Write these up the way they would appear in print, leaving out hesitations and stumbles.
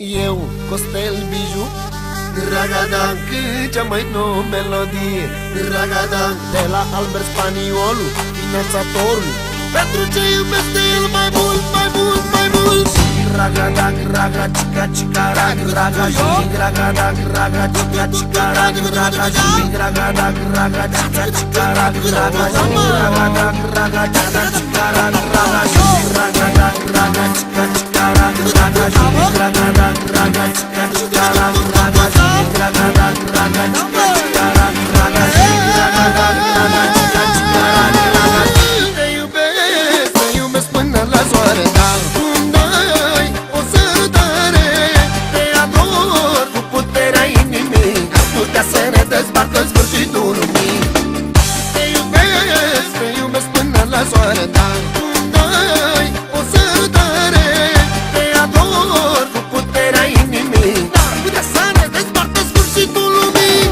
Eu, Costel Biju, Ragadan, cea mai nouă melodie, Ragadan, de la Albert Spaniolu, finanțatorul, pentru ce iubesc de el mai mult, mai mult, mai mult. Ragadan, raga, cica, cica, rag, raga, jig, ragadan, raga, cica, cica, rag, raga, jig, ragadan, raga, cica, cica, rag, raga, jig, ragadan, raga, cica, cica, rag, raga, jig, ragadan, raga, cica, cica, rag, raga, jig, ragadan, raga, cica, cica, rag, raga, jig, ragadan, raga, cica, cica, rag, raga, jig, ragadan, raga, cica, cica, rag, raga, jig. Te iubesc până la soare, dar dezbarcă sfârșitul lumii. Te iubesc până la soare, dar îmi dai o sărutare. Te ador cu puterea inimii, dar putea să ne dezbarcă sfârșitul lumii.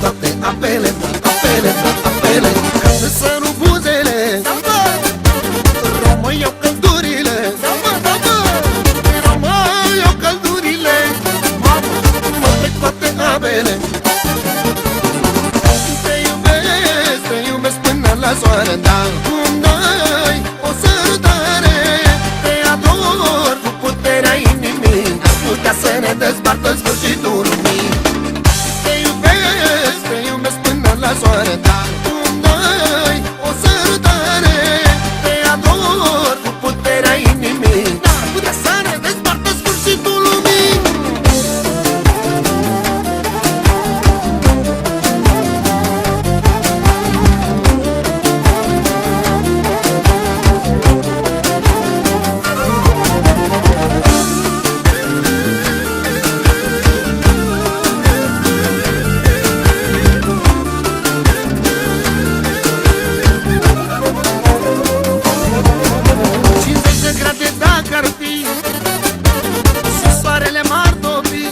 Toate apele, apele, când îți sărut buzele, rămâi eu căldurile, rămâi eu căldurile, mă pe toate apele. Te iubesc până la soare, dar îmi dai o sărutare. Te ador cu puterea inimii, ar putea să ne dezbarcă sfârșitul lumii. La soare, dar îmi dai o sărutare. Te ador cu puterea inimii, dar putea să ne dezbarcă sfârșitul lumii. Și soarele m-ar topi,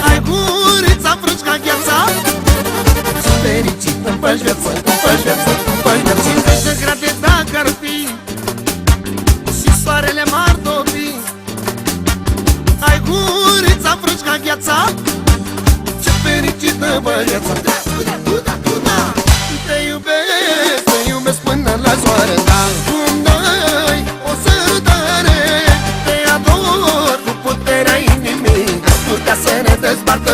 ai gurița frângi ca gheața, și fericit împăși viață, împăși viață, împăși viață. 50 de grade dacă ar fi, și soarele m-ar topi, ai gurița frângi ca gheața, ce fericit împăși viața. Te iubesc până la soare, dar îmi dai o sărutare. Te ador cu puterea inimii, ar putea să ne dezbarcă